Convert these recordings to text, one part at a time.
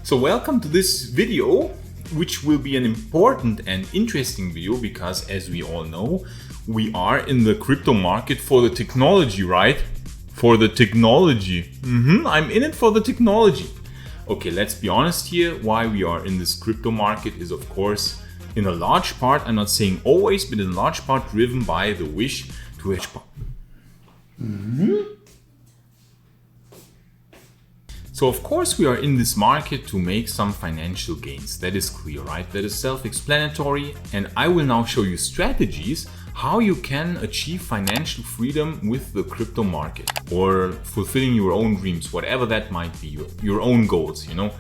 So welcome to this video, which will be an important and interesting video because, as we all know, we are in the crypto market for the technology, right? For the technology. I'm in it for the technology. Okay, let's be honest here. Why we are in this crypto market is, of course, in a large part, I'm not saying always, but in a large part driven by the wish to hedge. So of course we are in this market to make some financial gains. That is clear, right? That is self-explanatory. And I will now show you strategies how you can achieve financial freedom with the crypto market or fulfilling your own dreams, whatever that might be, your own goals, you know.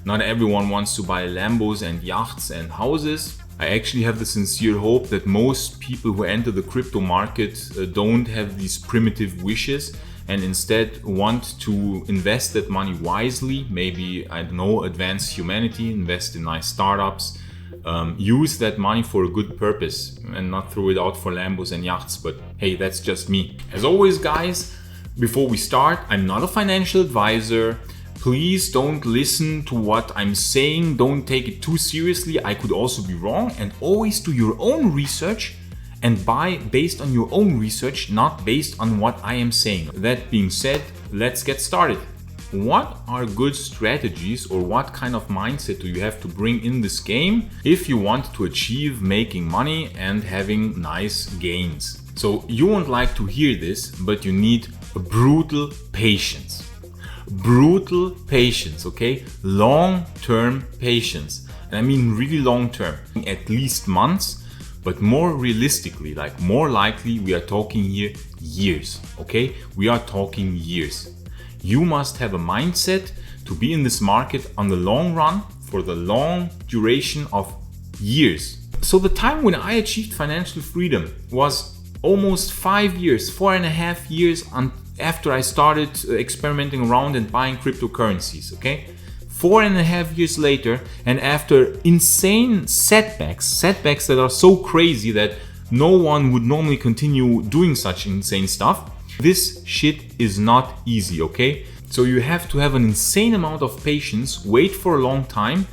Not everyone wants to buy Lambos and yachts and houses. I actually have the sincere hope that most people who enter the crypto market don't have these primitive wishes and instead want to invest that money wisely. Maybe, I don't know, advance humanity, invest in nice startups, use that money for a good purpose and not throw it out for Lambos and yachts. But hey, that's just me. As always, guys, before we start, I'm not a financial advisor. Please don't listen to what I'm saying. Don't take it too seriously. I could also be wrong, and always do your own research and buy based on your own research, not based on what I am saying. That being said, let's get started. What are good strategies or what kind of mindset do you have to bring in this game if you want to achieve making money and having nice gains? So you won't like to hear this, but you need a brutal patience. Brutal patience, okay? Long-term patience. And I mean really long-term, at least months. But more realistically, like more likely, we are talking here years, okay? We are talking years. You must have a mindset to be in this market on the long run for the long duration of years. So the time when I achieved financial freedom was almost 5 years, 4.5 years after I started experimenting around and buying cryptocurrencies, okay? 4.5 years later, and after insane setbacks that are so crazy that no one would normally continue doing such insane stuff. This shit is not easy, okay? So you have to have an insane amount of patience, wait for a long time,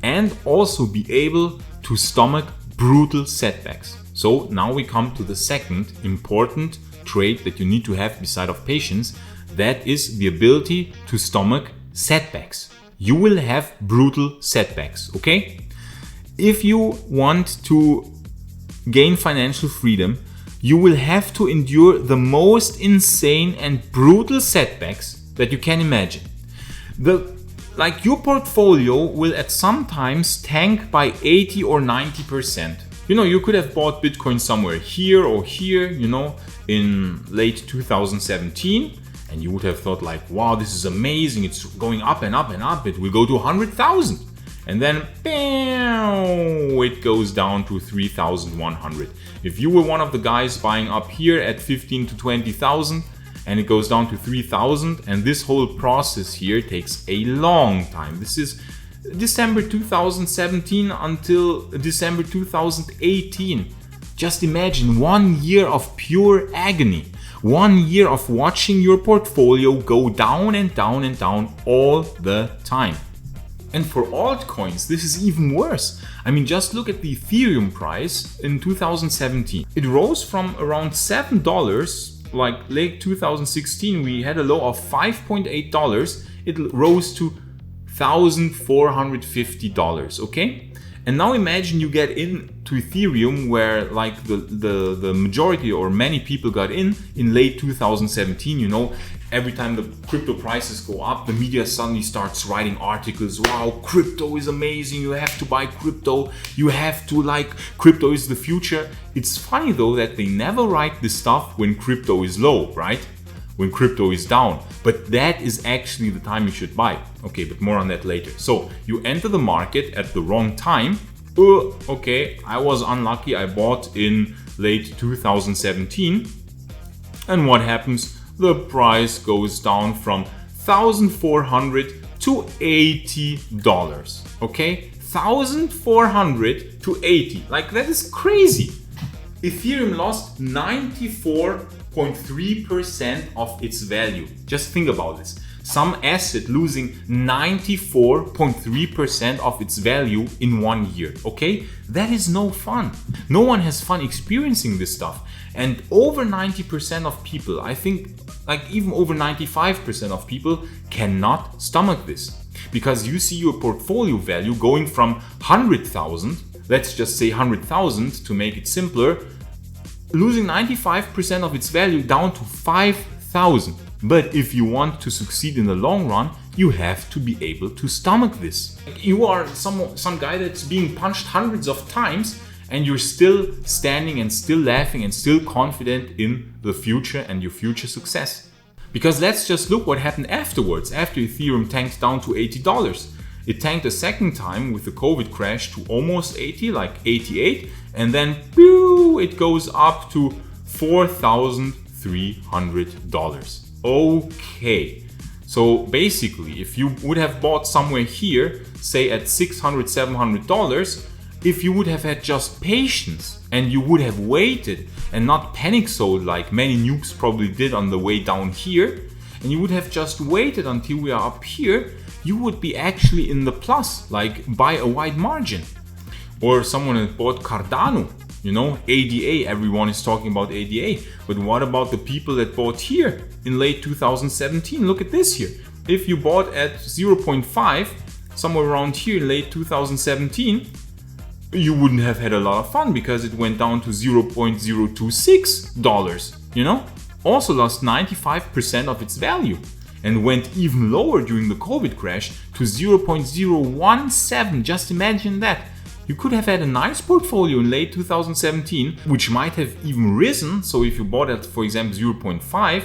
and also be able to stomach brutal setbacks. So now we come to the second important trait that you need to have beside of patience. That is the ability to stomach setbacks. You will have brutal setbacks, okay? If you want to gain financial freedom, you will have to endure the most insane and brutal setbacks that you can imagine. Your portfolio will at some times tank by 80 or 90%. You know, you could have bought Bitcoin somewhere here or here, you know, in late 2017. And you would have thought like, wow, this is amazing. It's going up and up and up. It will go to 100,000. And then, bam, it goes down to 3,100. If you were one of the guys buying up here at 15 to 20,000 and it goes down to 3,000, and this whole process here takes a long time. This is December 2017 until December 2018. Just imagine 1 year of pure agony. 1 year of watching your portfolio go down and down and down all the time. And for altcoins, this is even worse. I mean, just look at the Ethereum price in 2017. It rose from around $7, like late 2016, we had a low of $5.8. It rose to $1,450, okay? And now imagine you get into Ethereum where like the majority or many people got in late 2017, you know, every time the crypto prices go up, the media suddenly starts writing articles. Wow, crypto is amazing. You have to buy crypto. You have to crypto is the future. It's funny though that they never write this stuff when crypto is low, right? When crypto is down. But that is actually the time you should buy. Okay, but more on that later. So you enter the market at the wrong time. Okay, I was unlucky. I bought in late 2017. And what happens? The price goes down from $1,400 to $80. Okay, $1,400 to $80. Like, that is crazy. Ethereum lost 94.3% of its value. Just think about this. Some asset losing 94.3% of its value in 1 year, okay? That is no fun. No one has fun experiencing this stuff. And over 90% of people, I think like even over 95% of people cannot stomach this. Because you see your portfolio value going from 100,000, let's just say 100,000 to make it simpler, losing 95% of its value down to 5,000. But if you want to succeed in the long run, you have to be able to stomach this. You are some guy that's being punched hundreds of times and you're still standing and still laughing and still confident in the future and your future success. Because let's just look what happened afterwards, after Ethereum tanked down to $80. It tanked a second time with the COVID crash to almost 80, like 88, and then pew, it goes up to $4,300. Okay, so basically if you would have bought somewhere here, say at $600, $700, if you would have had just patience and you would have waited and not panic sold like many noobs probably did on the way down here, and you would have just waited until we are up here, you would be actually in the plus, like by a wide margin. Or someone that bought Cardano, you know, ADA, everyone is talking about ADA. But what about the people that bought here in late 2017? Look at this here. If you bought at 0.5, somewhere around here in late 2017, you wouldn't have had a lot of fun because it went down to $0.026, you know? Also lost 95% of its value and went even lower during the COVID crash to 0.017. Just imagine that. You could have had a nice portfolio in late 2017, which might have even risen. So if you bought at, for example, 0.5,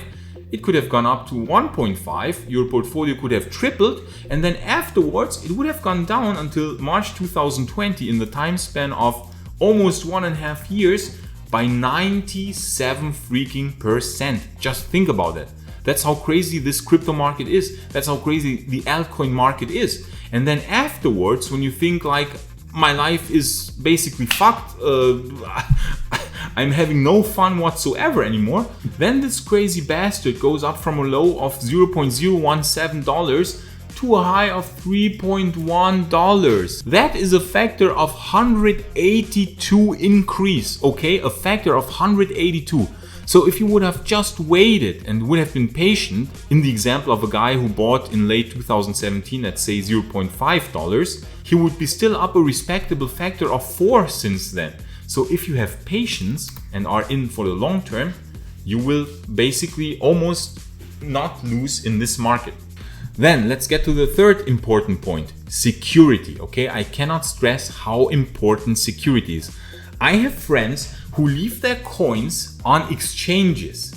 it could have gone up to 1.5. Your portfolio could have tripled. And then afterwards, it would have gone down until March 2020 in the time span of almost 1.5 years by 97 freaking %. Just think about that. That's how crazy this crypto market is. That's how crazy the altcoin market is. And then afterwards, when you think like, my life is basically fucked, I'm having no fun whatsoever anymore, then this crazy bastard goes up from a low of $0.017 to a high of $3.1. That is a factor of 182 increase, okay? A factor of 182. So if you would have just waited and would have been patient, in the example of a guy who bought in late 2017 at say $0.5, he would be still up a respectable factor of 4 since then. So if you have patience and are in for the long term, you will basically almost not lose in this market. Then let's get to the third important point, security, okay? I cannot stress how important security is. I have friends who leave their coins on exchanges.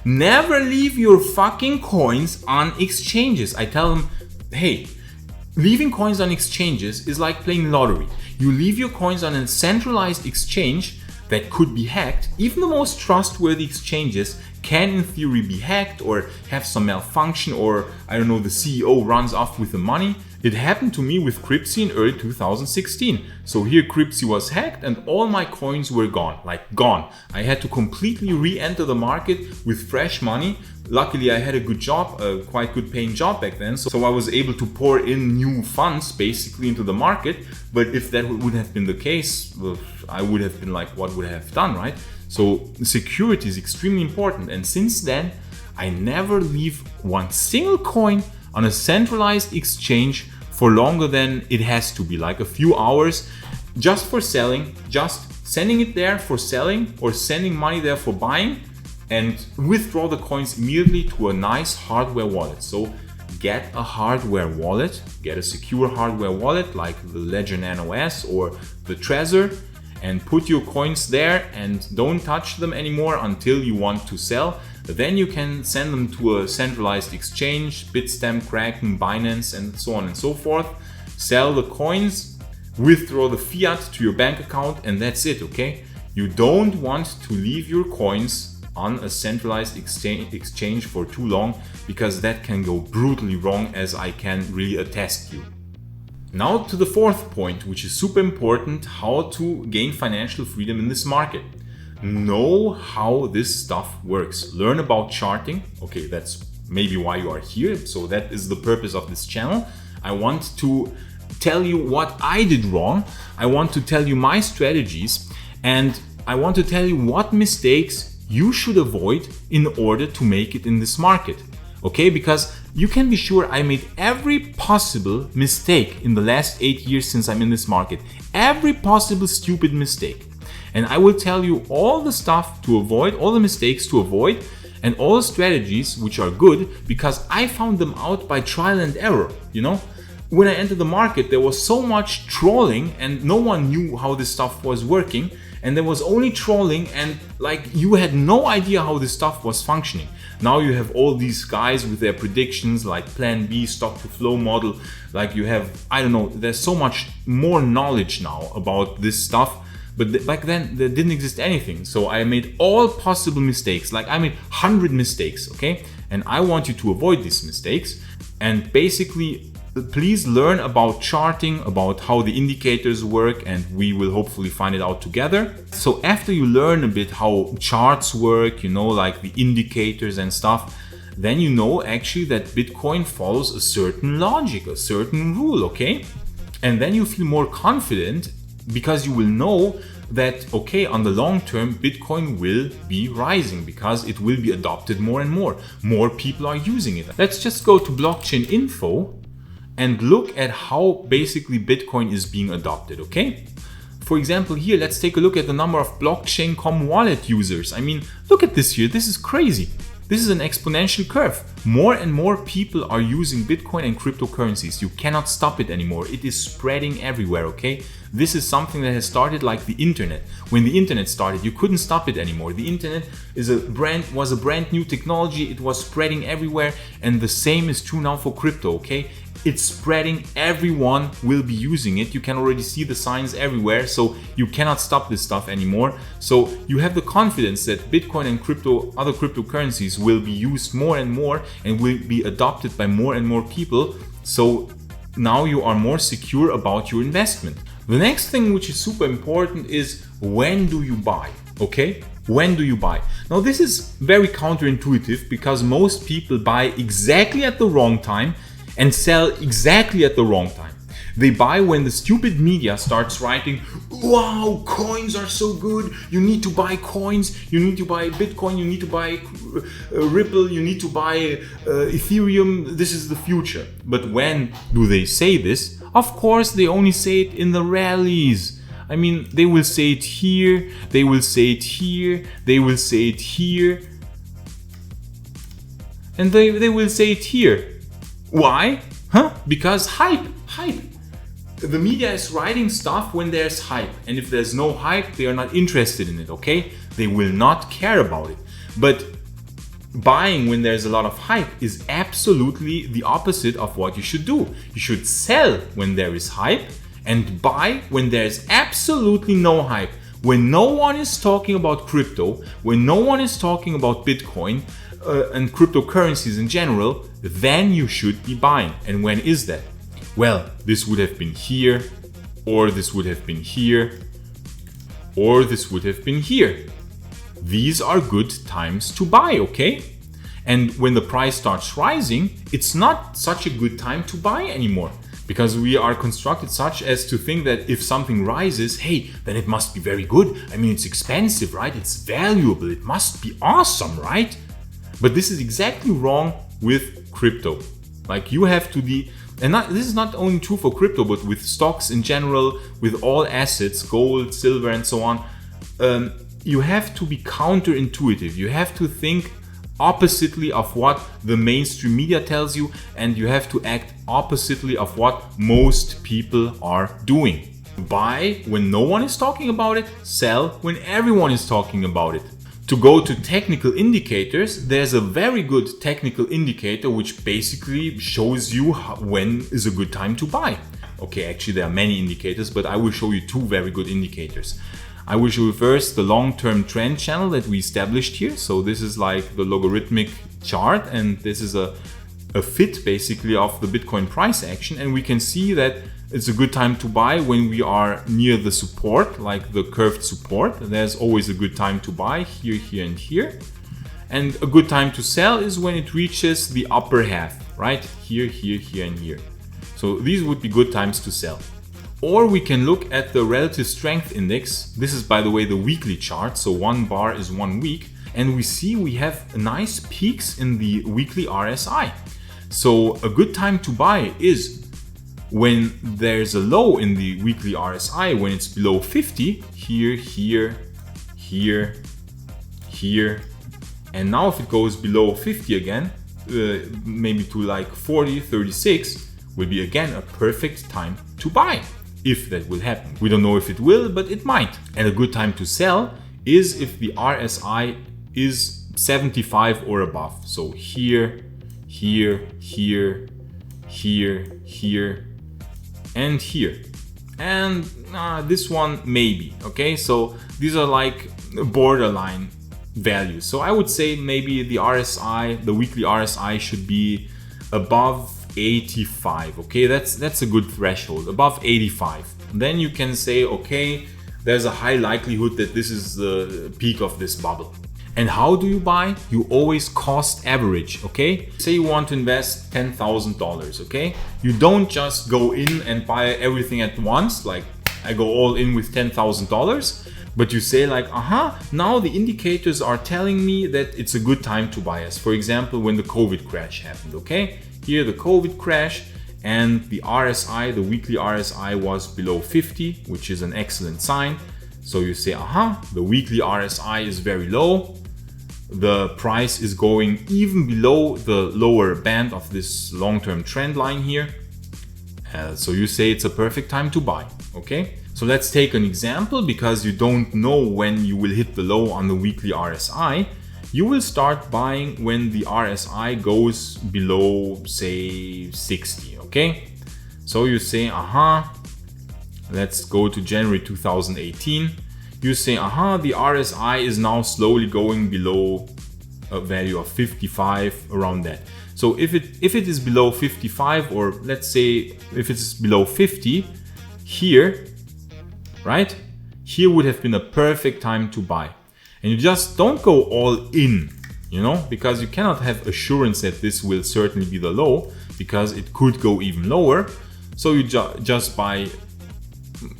Never leave your fucking coins on exchanges. I tell them, hey, leaving coins on exchanges is like playing lottery. You leave your coins on a centralized exchange that could be hacked. Even the most trustworthy exchanges can in theory be hacked or have some malfunction, or I don't know, the CEO runs off with the money. It happened to me with Cryptsy in early 2016. So here Cryptsy was hacked and all my coins were gone, like gone. I had to completely re-enter the market with fresh money. Luckily I had a good job, a quite good paying job back then. So I was able to pour in new funds basically into the market. But if that would have been the case, well, I would have been like, what would I have done, right? So security is extremely important. And since then, I never leave one single coin on a centralized exchange for longer than it has to be, like a few hours, just for selling, just sending it there for selling or sending money there for buying, and withdraw the coins immediately to a nice hardware wallet. So get a hardware wallet, get a secure hardware wallet like the Ledger Nano S or the Trezor, and put your coins there and don't touch them anymore until you want to sell. Then you can send them to a centralized exchange, Bitstamp, Kraken, Binance, and so on and so forth. Sell the coins, withdraw the fiat to your bank account, and that's it, okay? You don't want to leave your coins on a centralized exchange for too long, because that can go brutally wrong, as I can really attest you. Now to the fourth point, which is super important, how to gain financial freedom in this market. Know how this stuff works. Learn about charting. Okay, that's maybe why you are here. So that is the purpose of this channel. I want to tell you what I did wrong. I want to tell you my strategies, and I want to tell you what mistakes you should avoid in order to make it in this market. Okay, because you can be sure I made every possible mistake in the last 8 years since I'm in this market. Every possible stupid mistake. And I will tell you all the stuff to avoid, all the mistakes to avoid, and all the strategies which are good, because I found them out by trial and error, you know? When I entered the market, there was so much trolling and no one knew how this stuff was working. And there was only trolling, and like you had no idea how this stuff was functioning. Now you have all these guys with their predictions like plan B, stock to flow model. Like you have, I don't know, there's so much more knowledge now about this stuff. But back then there didn't exist anything. So I made all possible mistakes. Like I made 100 mistakes, okay? And I want you to avoid these mistakes. And basically, please learn about charting, about how the indicators work, and we will hopefully find it out together. So after you learn a bit how charts work, you know, like the indicators and stuff, then you know actually that Bitcoin follows a certain logic, a certain rule, okay? And then you feel more confident because you will know that, okay, on the long term, Bitcoin will be rising because it will be adopted more and more. More people are using it. Let's just go to blockchain info and look at how basically Bitcoin is being adopted, okay? For example, here, let's take a look at the number of blockchain.com wallet users. I mean, look at this here, this is crazy. This is an exponential curve. More and more people are using Bitcoin and cryptocurrencies. You cannot stop it anymore. It is spreading everywhere, okay? This is something that has started like the internet. When the internet started, you couldn't stop it anymore. The internet was a brand new technology. It was spreading everywhere, and the same is true now for crypto, okay? It's spreading, everyone will be using it. You can already see the signs everywhere, so you cannot stop this stuff anymore. So you have the confidence that Bitcoin and other cryptocurrencies will be used more and more and will be adopted by more and more people. So now you are more secure about your investment. The next thing which is super important is when do you buy, okay? When do you buy? Now this is very counterintuitive because most people buy exactly at the wrong time and sell exactly at the wrong time. They buy when the stupid media starts writing, wow, coins are so good, you need to buy coins, you need to buy Bitcoin, you need to buy Ripple, you need to buy Ethereum, this is the future. But when do they say this? Of course, they only say it in the rallies. I mean, they will say it here, they will say it here, they will say it here, and they will say it here. Why? Huh? Because hype. The media is writing stuff when there's hype, and if there's no hype, they are not interested in it, okay? They will not care about it. But buying when there's a lot of hype is absolutely the opposite of what you should do. You should sell when there is hype and buy when there's absolutely no hype. When no one is talking about crypto, when no one is talking about Bitcoin, and cryptocurrencies in general, then you should be buying. And when is that? Well, this would have been here, or this would have been here, or this would have been here. These are good times to buy, okay? And when the price starts rising, it's not such a good time to buy anymore, because we are constructed such as to think that if something rises, hey, then it must be very good. I mean, it's expensive, right? It's valuable. It must be awesome, right? But this is exactly wrong with crypto. Like you have to be, and this is not only true for crypto, but with stocks in general, with all assets, gold, silver, and so on. You have to be counterintuitive. You have to think oppositely of what the mainstream media tells you, and you have to act oppositely of what most people are doing. Buy when no one is talking about it, sell when everyone is talking about it. To go to technical indicators, there's a very good technical indicator which basically shows you when is a good time to buy. Okay, actually there are many indicators, but I will show you two very good indicators. I will show you first the long-term trend channel that we established here. So this is like the logarithmic chart, and this is a fit basically of the Bitcoin price action, and we can see that it's a good time to buy when we are near the support, like the curved support. There's always a good time to buy here, here, and here. And a good time to sell is when it reaches the upper half, right? Here, here, here, and here. So these would be good times to sell. Or we can look at the relative strength index. This is, by the way, the weekly chart. So 1 bar is 1 week. And we see we have nice peaks in the weekly RSI. So a good time to buy is when there's a low in the weekly RSI, when it's below 50, here, here, here, here. And now if it goes below 50 again, maybe to like 40, 36, will be again a perfect time to buy. If that will happen. We don't know if it will, but it might. And a good time to sell is if the RSI is 75 or above. So here, here, here, here, here, and here. And this one maybe, okay? So these are like borderline values. So I would say maybe the RSI, the weekly RSI should be above 85, okay? That's a good threshold, above 85. Then you can say, okay, there's a high likelihood that this is the peak of this bubble. And how do you buy? You always cost average, okay? Say you want to invest $10,000, okay? You don't just go in and buy everything at once, like I go all in with $10,000, but you say like, now the indicators are telling me that it's a good time to buy us. For example, when the COVID crash happened, okay? Here the COVID crash and the RSI, the weekly RSI was below 50, which is an excellent sign. So you say, the weekly RSI is very low. The price is going even below the lower band of this long-term trend line here. So you say it's a perfect time to buy, okay? So let's take an example because you don't know when you will hit the low on the weekly RSI. You will start buying when the RSI goes below, say, 60, okay? So you say, let's go to January 2018. You say, the RSI is now slowly going below a value of 55, around that. So if it is below 55, or let's say if it's below 50, here, right? Here would have been a perfect time to buy. And you just don't go all in, because you cannot have assurance that this will certainly be the low, because it could go even lower. So you just buy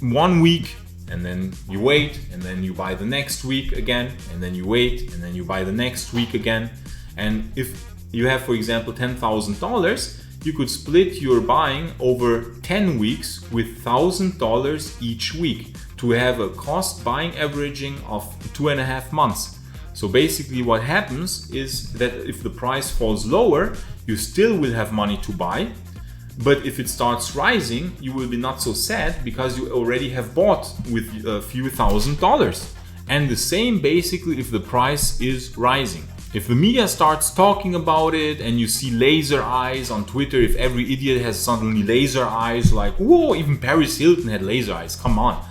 1 week, and then you wait, and then you buy the next week again, and then you wait, and then you buy the next week again. And if you have, for example, $10,000, you could split your buying over 10 weeks with $1,000 each week to have a cost buying averaging of 2.5 months. So basically what happens is that if the price falls lower, you still will have money to buy. But if it starts rising, you will be not so sad because you already have bought with a few $1,000s. And the same basically if the price is rising. If the media starts talking about it and you see laser eyes on Twitter, if every idiot has suddenly laser eyes, like, whoa, even Paris Hilton had laser eyes, come on.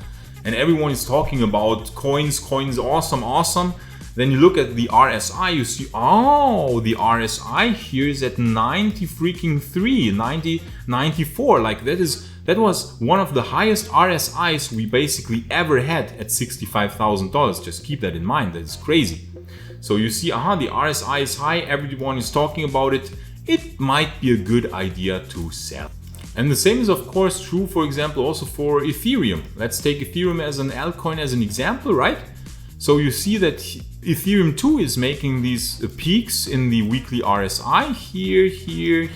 And everyone is talking about coins, awesome. Then you look at the RSI, you see, the RSI here is at 94. Like that was one of the highest RSIs we basically ever had at $65,000. Just keep that in mind, that is crazy. So you see, the RSI is high, everyone is talking about it. It might be a good idea to sell. And the same is of course true, for example, also for Ethereum. Let's take Ethereum as an altcoin as an example, right? So you see that Ethereum too is making these peaks in the weekly RSI here,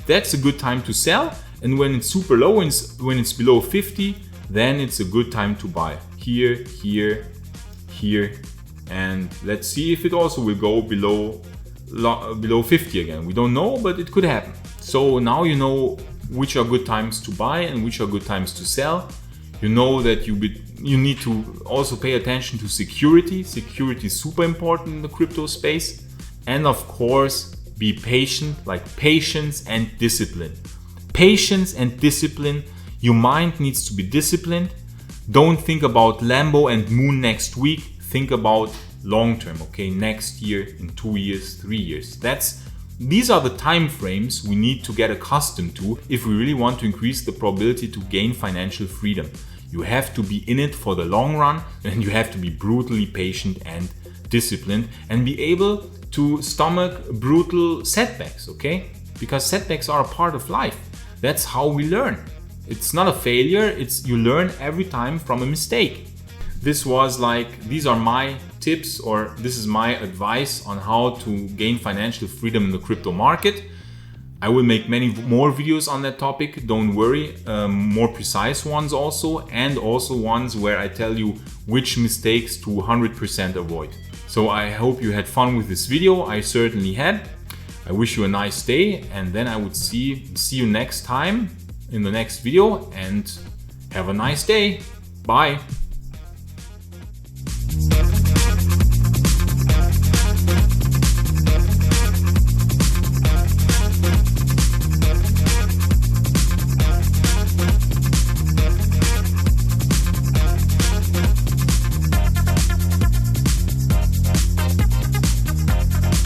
That's a good time to sell. And when it's super low, when it's below 50, then it's a good time to buy here. And let's see if it also will go below 50 again. We don't know, but it could happen. So now you know which are good times to buy and which are good times to sell. You know that you need to also pay attention to security. Security is super important in the crypto space. And of course, be patient, like patience and discipline. Patience and discipline. Your mind needs to be disciplined. Don't think about Lambo and moon next week. Think about long term, okay? Next year, in 2 years, 3 years. These are the time frames we need to get accustomed to if we really want to increase the probability to gain financial freedom. You have to be in it for the long run, and you have to be brutally patient and disciplined and be able to stomach brutal setbacks, okay? Because setbacks are a part of life. That's how we learn. It's not a failure, you learn every time from a mistake. These are my tips, or this is my advice on how to gain financial freedom in the crypto market. I will make many more videos on that topic, don't worry, more precise ones also, and also ones where I tell you which mistakes to 100% avoid. So I hope you had fun with this video. I certainly had. I wish you a nice day, and then I would see you next time in the next video, and have a nice day. Bye.